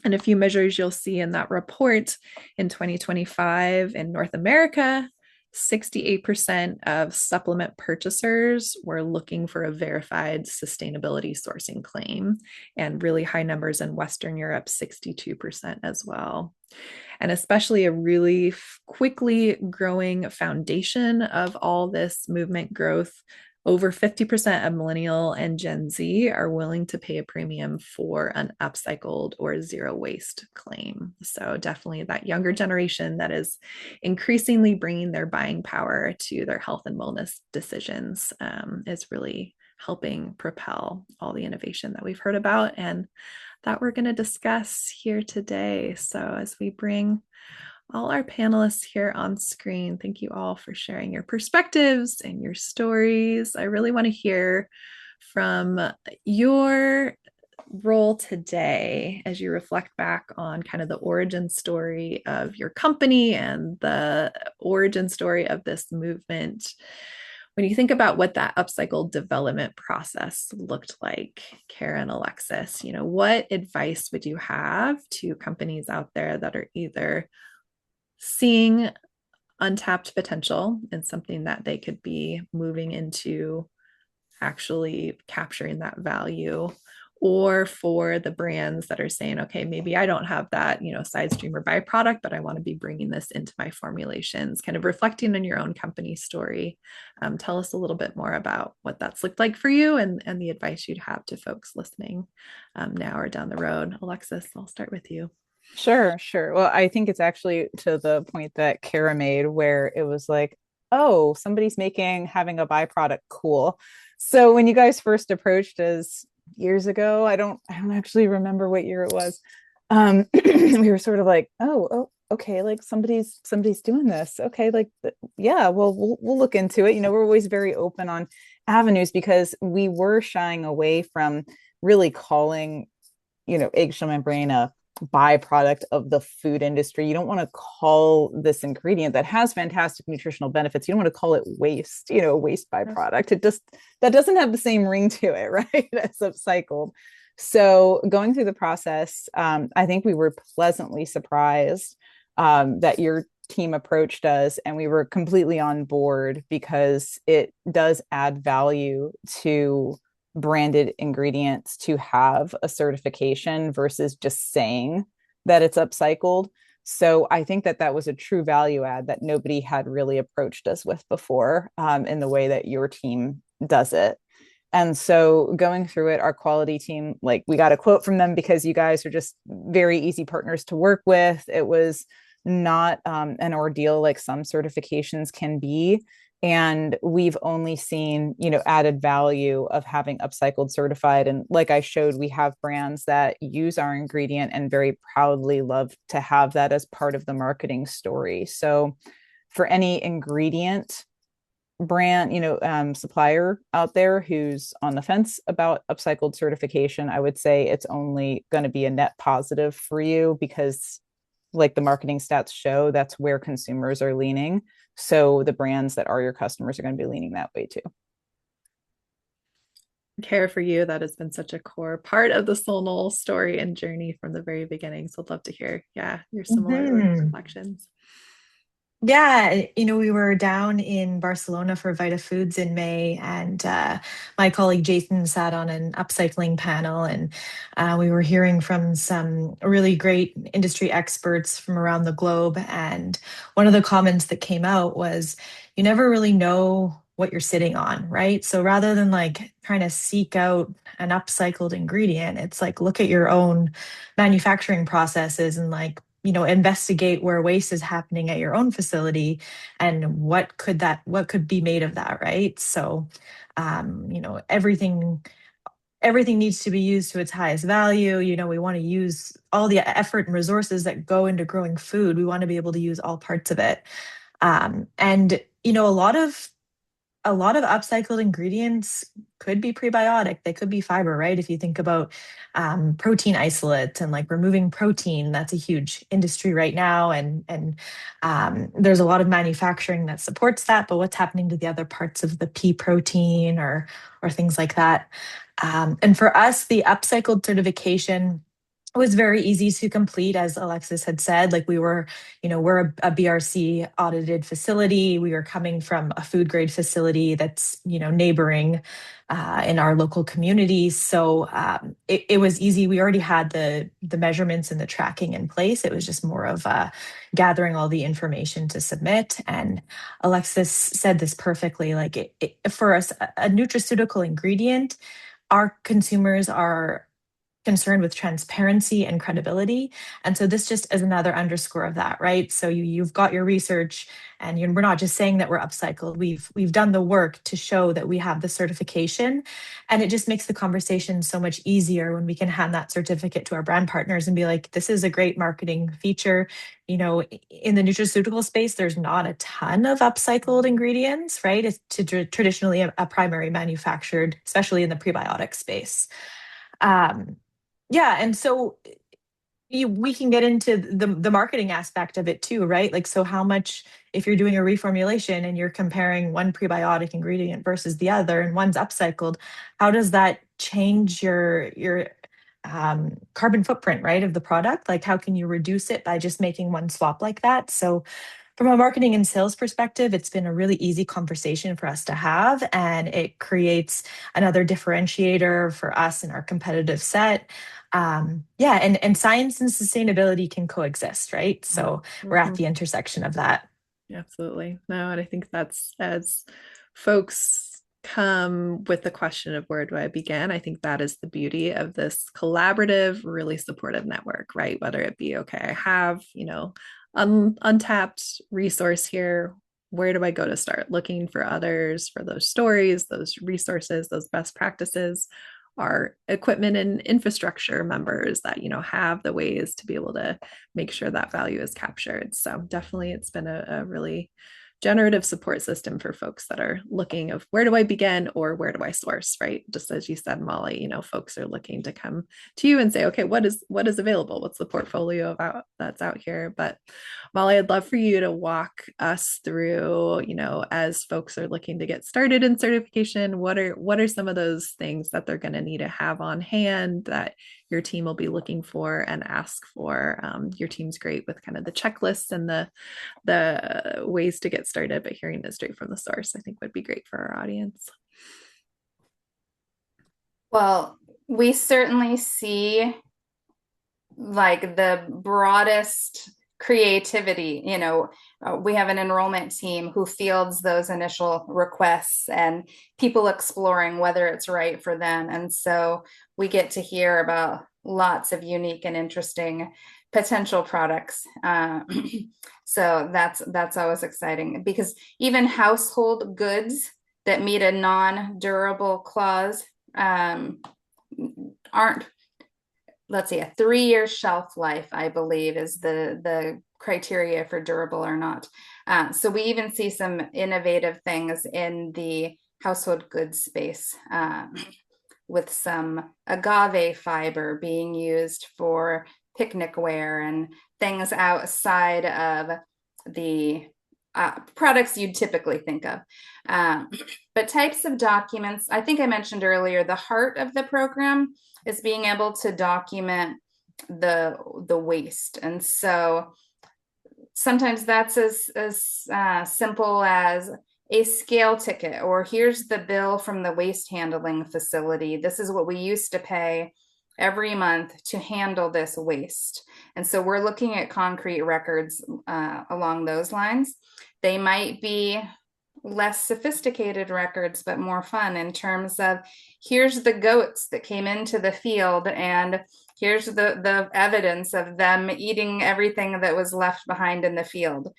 And a few measures you'll see in that report: in 2025 in North America, 68% of supplement purchasers were looking for a verified sustainability sourcing claim, and really high numbers in Western Europe, 62% as well. And especially a really quickly growing foundation of all this movement growth, over 50% of millennial and Gen Z are willing to pay a premium for an upcycled or zero waste claim. So definitely that younger generation that is increasingly bringing their buying power to their health and wellness decisions is really helping propel all the innovation that we've heard about and that we're going to discuss here today. So as we bring all our panelists here on screen, thank you all for sharing your perspectives and your stories. I really want to hear from your role today as you reflect back on kind of the origin story of your company and the origin story of this movement. When you think about what that upcycle development process looked like, Kara and Alexis, what advice would you have to companies out there that are either seeing untapped potential in something that they could be moving into actually capturing that value, or for the brands that are saying, okay, maybe I don't have that, side stream or byproduct, but I want to be bringing this into my formulations, kind of reflecting on your own company story. Tell us a little bit more about what that's looked like for you and the advice you'd have to folks listening now or down the road. Alexis, I'll start with you. Sure. Well, I think it's actually to the point that Kara made, where it was like, oh, somebody's having a byproduct. Cool. So when you guys first approached us years ago, I don't actually remember what year it was. We were sort of like, oh, okay, like somebody's doing this. Okay, like, yeah, well, we'll look into it. We're always very open on avenues, because we were shying away from really calling, eggshell membrane a byproduct of the food industry. You don't want to call this ingredient that has fantastic nutritional benefits, you don't want to call it waste, waste byproduct. That doesn't have the same ring to it, right, as upcycled. So going through the process, I think we were pleasantly surprised that your team approached us, and we were completely on board because it does add value to branded ingredients to have a certification versus just saying that it's upcycled. So I think that that was a true value add that nobody had really approached us with before, in the way that your team does it. And so going through it, our quality team, like, we got a quote from them because you guys are just very easy partners to work with. It was not an ordeal like some certifications can be. And we've only seen, added value of having Upcycled certified. And like I showed, we have brands that use our ingredient and very proudly love to have that as part of the marketing story. So for any ingredient brand, supplier out there who's on the fence about Upcycled certification, I would say it's only going to be a net positive for you, because like the marketing stats show, that's where consumers are leaning. So the brands that are your customers are going to be leaning that way too. Care for you, that has been such a core part of the Solnul story and journey from the very beginning. So I'd love to hear, your similar reflections. Yeah, we were down in Barcelona for Vita Foods in May, and my colleague Jason sat on an upcycling panel, and we were hearing from some really great industry experts from around the globe. And one of the comments that came out was, you never really know what you're sitting on, right? So rather than like trying to seek out an upcycled ingredient, it's like, look at your own manufacturing processes and like, investigate where waste is happening at your own facility and what could be made of that, right? So, everything needs to be used to its highest value. We want to use all the effort and resources that go into growing food. We want to be able to use all parts of it. And, a lot of upcycled ingredients could be prebiotic. They could be fiber, right? If you think about protein isolate and like removing protein, that's a huge industry right now. And there's a lot of manufacturing that supports that. But what's happening to the other parts of the pea protein or things like that? And for us, the upcycled certification was very easy to complete, as Alexis had said. Like we're a BRC audited facility. We were coming from a food grade facility that's, neighboring in our local communities. So it was easy. We already had the measurements and the tracking in place. It was just more of gathering all the information to submit. And Alexis said this perfectly. Like for us, a nutraceutical ingredient, our consumers are concerned with transparency and credibility. And so this just is another underscore of that, right? So you've got your research, and we're not just saying that we're upcycled. We've done the work to show that we have the certification, and it just makes the conversation so much easier when we can hand that certificate to our brand partners and be like, this is a great marketing feature. In the nutraceutical space, there's not a ton of upcycled ingredients, right? It's traditionally a primary manufactured, especially in the prebiotic space. Yeah, and so we can get into the marketing aspect of it too, right? Like, so how much, if you're doing a reformulation and you're comparing one prebiotic ingredient versus the other, and one's upcycled, how does that change your carbon footprint, right, of the product? Like, how can you reduce it by just making one swap like that? So from a marketing and sales perspective, it's been a really easy conversation for us to have, and it creates another differentiator for us in our competitive set. And science and sustainability can coexist, right? So we're at the intersection of that. Absolutely. No, and I think that's, as folks come with the question of where do I begin, I think that is the beauty of this collaborative, really supportive network, right? Whether it be, okay, I have, untapped resource here. Where do I go to start looking for others, for those stories, those resources, those best practices? Our equipment and infrastructure members that have the ways to be able to make sure that value is captured. So definitely it's been a really generative support system for folks that are looking of where do I begin or where do I source, right? Just as you said, Molly, folks are looking to come to you and say, okay, what is available? What's the portfolio about that's out here? But Molly, I'd love for you to walk us through, as folks are looking to get started in certification, what are some of those things that they're going to need to have on hand that your team will be looking for and ask for. Your team's great with kind of the checklists and the ways to get started, but hearing this straight from the source, I think would be great for our audience. Well, we certainly see like the broadest creativity. We have an enrollment team who fields those initial requests and people exploring whether it's right for them. And so we get to hear about lots of unique and interesting potential products. So that's always exciting, because even household goods that meet a non-durable clause aren't, let's see, a 3-year shelf life, I believe, is the criteria for durable or not. So we even see some innovative things in the household goods space, with some agave fiber being used for picnic wear and things outside of the products you'd typically think of. But types of documents, I think I mentioned earlier, the heart of the program is being able to document the waste. And so sometimes that's as simple as a scale ticket, or here's the bill from the waste handling facility. This is what we used to pay every month to handle this waste. And so we're looking at concrete records along those lines. They might be less sophisticated records, but more fun in terms of, here's the goats that came into the field, and here's the evidence of them eating everything that was left behind in the field.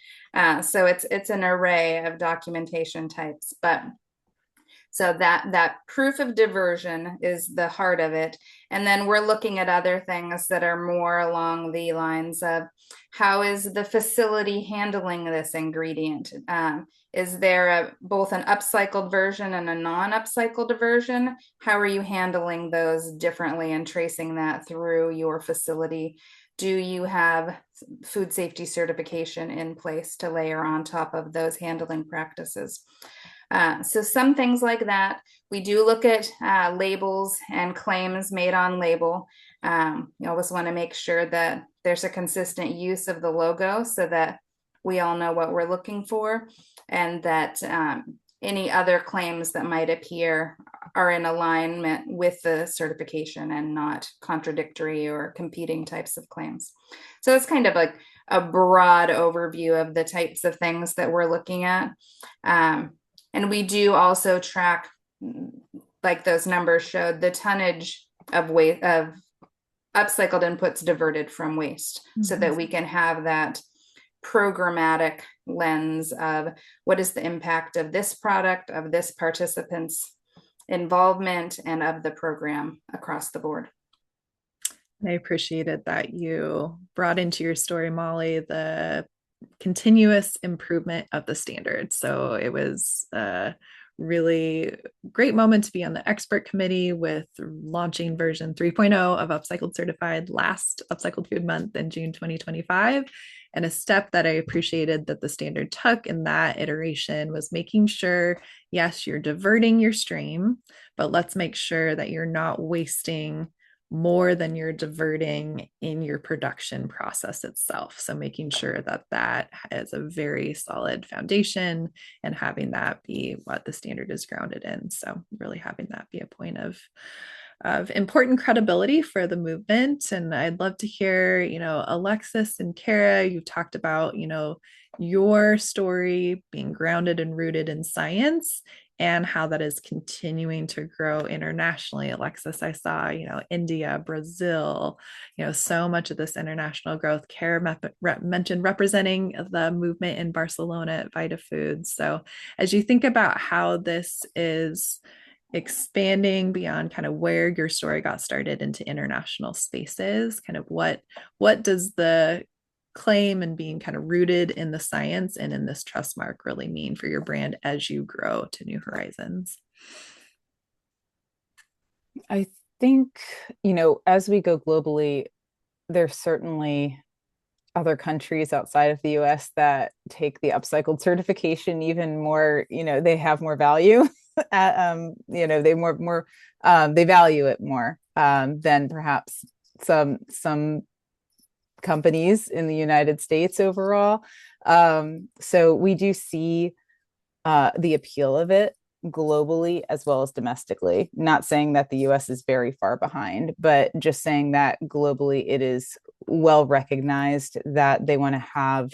So it's an array of documentation types, but so that proof of diversion is the heart of it. And then we're looking at other things that are more along the lines of, how is the facility handling this ingredient? Is there both an upcycled version and a non-upcycled version? How are you handling those differently and tracing that through your facility? Do you have food safety certification in place to layer on top of those handling practices? So some things like that. We do look at labels and claims made on label. You always want to make sure that there's a consistent use of the logo so that we all know what we're looking for, and that any other claims that might appear are in alignment with the certification and not contradictory or competing types of claims. So it's kind of like a broad overview of the types of things that we're looking at. And we do also track, like those numbers showed, the tonnage of waste, of upcycled inputs diverted from waste, so that we can have that programmatic lens of, what is the impact of this product, of this participant's involvement, and of the program across the board. I appreciated that you brought into your story, Molly, the continuous improvement of the standard. So it was a really great moment to be on the expert committee with launching version 3.0 of Upcycled Certified last Upcycled Food Month in June 2025. And a step that I appreciated that the standard took in that iteration was making sure, yes, you're diverting your stream, but let's make sure that you're not wasting more than you're diverting in your production process itself. So making sure that that is a very solid foundation and having that be what the standard is grounded in. So really having that be a point of important credibility for the movement. And I'd love to hear, Alexis and Kara, you've talked about, your story being grounded and rooted in science, and how that is continuing to grow internationally. Alexis, I saw, India, Brazil, so much of this international growth. Kara mentioned representing the movement in Barcelona at Vita Foods. So as you think about how this is expanding beyond kind of where your story got started into international spaces, kind of what does the claim and being kind of rooted in the science and in this trust mark really mean for your brand as you grow to new horizons? I think, as we go globally, there's certainly other countries outside of the US that take the upcycled certification even more, they have more value. They value it more than perhaps some companies in the United States overall. So we do see the appeal of it globally as well as domestically. Not saying that the US is very far behind, but just saying that globally it is well recognized that they want to have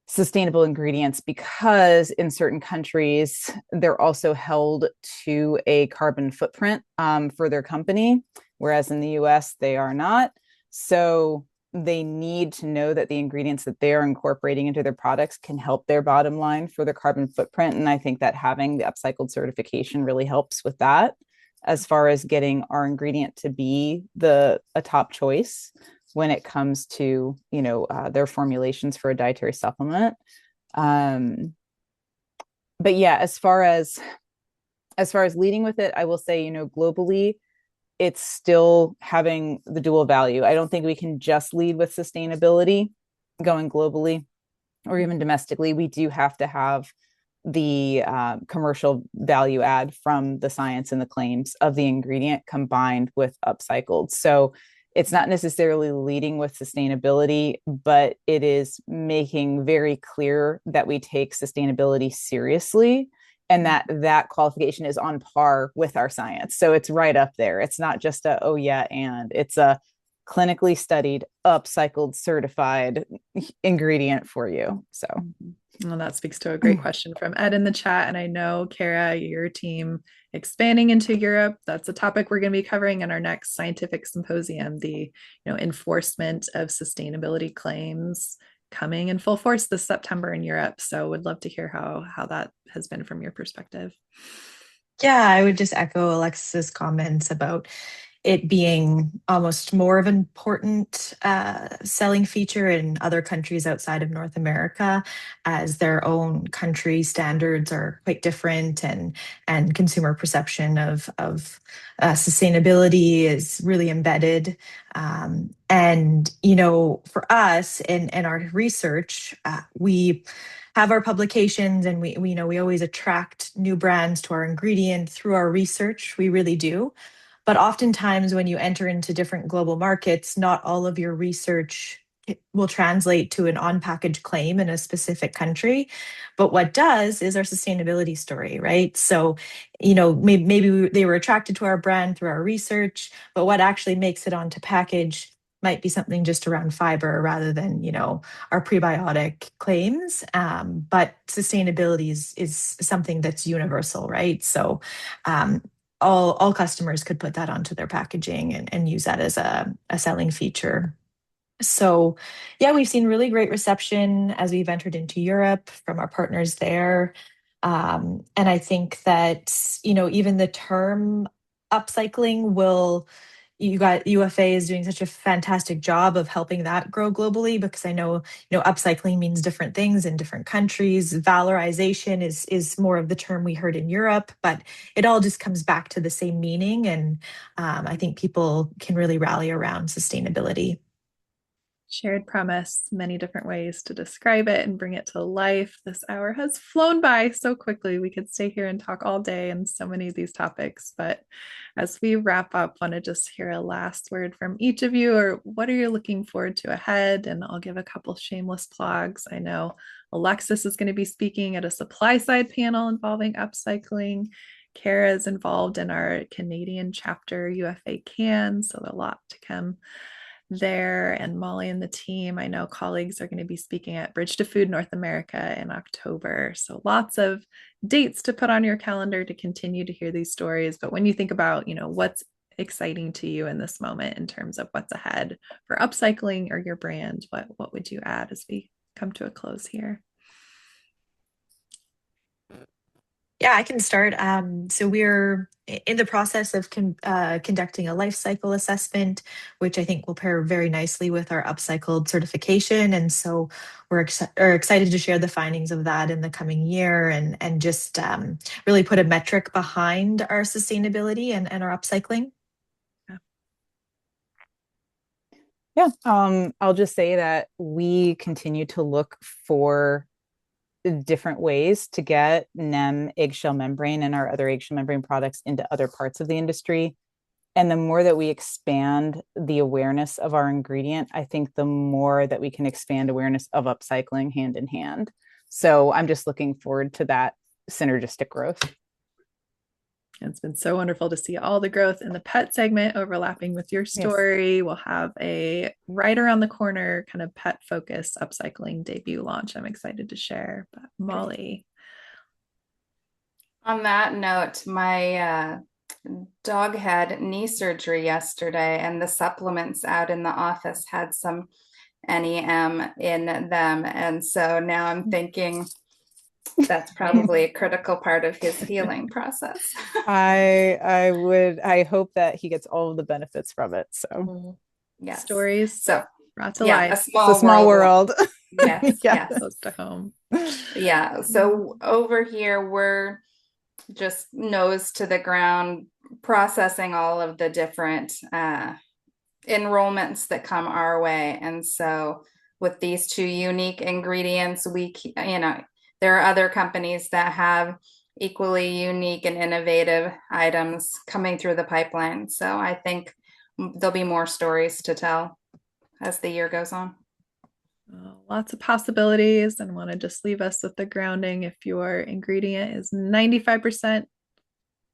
sustainable ingredients, because in certain countries they're also held to a carbon footprint for their company, whereas in the US they are not. So they need to know that the ingredients that they are incorporating into their products can help their bottom line for their carbon footprint. And I think that having the upcycled certification really helps with that, as far as getting our ingredient to be a top choice when it comes to, their formulations for a dietary supplement. But yeah, as far as leading with it, I will say, globally, it's still having the dual value. I don't think we can just lead with sustainability going globally or even domestically. We do have to have the commercial value add from the science and the claims of the ingredient combined with upcycled. So it's not necessarily leading with sustainability, but it is making very clear that we take sustainability seriously and that qualification is on par with our science. So it's right up there. It's not just and it's a clinically studied, upcycled, certified ingredient for you. So. Well, that speaks to a great question from Ed in the chat. And I know, Kara, your team expanding into Europe, that's a topic we're going to be covering in our next scientific symposium, the enforcement of sustainability claims coming in full force this September in Europe. So would love to hear how that has been from your perspective. Yeah, I would just echo Alexis's comments about it being almost more of an important selling feature in other countries outside of North America, as their own country standards are quite different, and consumer perception of sustainability is really embedded. And for us in our research, we have our publications, and we always attract new brands to our ingredient through our research. We really do. But oftentimes when you enter into different global markets, not all of your research will translate to an on-package claim in a specific country. But what does is our sustainability story, right? So, maybe they were attracted to our brand through our research, but what actually makes it onto package might be something just around fiber rather than, our prebiotic claims. But sustainability is something that's universal, right? So, all customers could put that onto their packaging and use that as a selling feature. So yeah, we've seen really great reception as we've entered into Europe from our partners there. And I think that, even the term upcycling UFA is doing such a fantastic job of helping that grow globally, because I know, upcycling means different things in different countries. Valorization is more of the term we heard in Europe, but it all just comes back to the same meaning. And I think people can really rally around sustainability. Shared promise, many different ways to describe it and bring it to life. This hour has flown by so quickly. We could stay here and talk all day on so many of these topics. But as we wrap up, want to just hear a last word from each of you, or what are you looking forward to ahead? And I'll give a couple shameless plugs. I know Alexis is going to be speaking at a supply side panel involving upcycling. Kara is involved in our Canadian chapter UFA Can, so a lot to come there. And Molly and the team, I know colleagues are going to be speaking at Bridge to Food North America in October. So lots of dates to put on your calendar to continue to hear these stories. But when you think about, what's exciting to you in this moment in terms of what's ahead for upcycling or your brand, what would you add as we come to a close here? Yeah, I can start. So we're in the process of conducting a life cycle assessment, which I think will pair very nicely with our upcycled certification. And so we're excited to share the findings of that in the coming year, and just really put a metric behind our sustainability and our upcycling. Yeah, I'll just say that we continue to look for different ways to get NEM eggshell membrane and our other eggshell membrane products into other parts of the industry. And the more that we expand the awareness of our ingredient, I think the more that we can expand awareness of upcycling hand in hand. So I'm just looking forward to that synergistic growth. It's been so wonderful to see all the growth in the pet segment overlapping with your story. Yes. We'll have a right around the corner kind of pet focused upcycling debut launch I'm excited to share. But Molly. On that note, my dog had knee surgery yesterday, and the supplements out in the office had some NEM in them. And so now I'm thinking that's probably a critical part of his healing process. I hope that he gets all of the benefits from it. So yes. Stories so brought to life. It's a small world. Yes. Yes. Close to home. Yeah. So over here we're just nose to the ground processing all of the different enrollments that come our way. And so with these two unique ingredients, there are other companies that have equally unique and innovative items coming through the pipeline. So I think there'll be more stories to tell as the year goes on. Lots of possibilities, and want to just leave us with the grounding. If your ingredient is 95%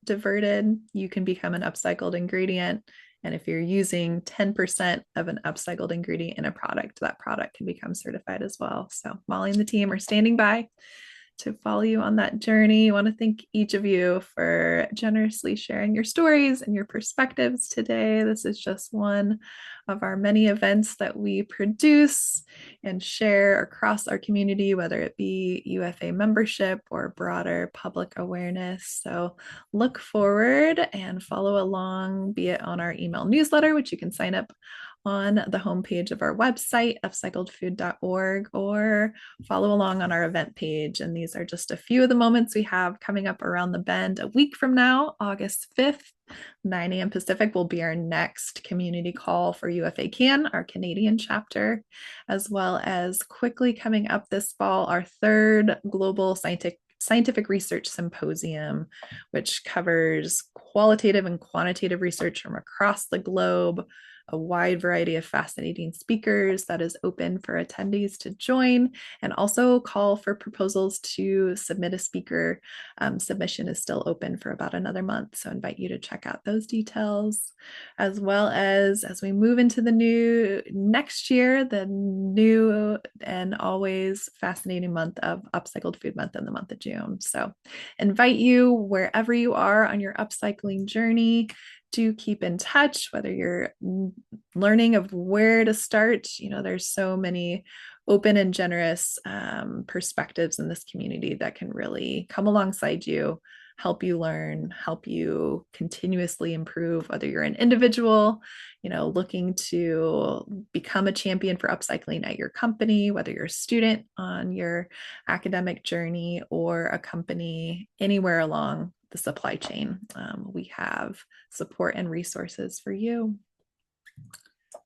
diverted, you can become an upcycled ingredient. And if you're using 10% of an upcycled ingredient in a product, that product can become certified as well. So Molly and the team are standing by to follow you on that journey. I want to thank each of you for generously sharing your stories and your perspectives today. This is just one of our many events that we produce and share across our community, whether it be UFA membership or broader public awareness. So look forward and follow along, be it on our email newsletter, which you can sign up on the homepage of our website, upcycledfood.org, or follow along on our event page. And these are just a few of the moments we have coming up around the bend. A week from now, August 5th, 9 a.m. Pacific will be our next community call for UFA CAN, our Canadian chapter, as well as quickly coming up this fall, our third global scientific research symposium, which covers qualitative and quantitative research from across the globe, a wide variety of fascinating speakers that is open for attendees to join, and also call for proposals to submit a speaker. Submission is still open for about another month, so I invite you to check out those details, as well as we move into the new next year, the new and always fascinating month of Upcycled Food Month in the month of June. So invite you wherever you are on your upcycling journey to keep in touch, whether you're learning of where to start. There's so many open and generous perspectives in this community that can really come alongside you, help you learn, help you continuously improve, whether you're an individual, looking to become a champion for upcycling at your company, whether you're a student on your academic journey, or a company anywhere along the supply chain. We have support and resources for you.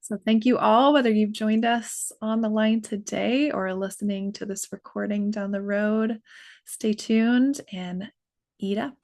So thank you all, whether you've joined us on the line today or listening to this recording down the road. Stay tuned and eat up.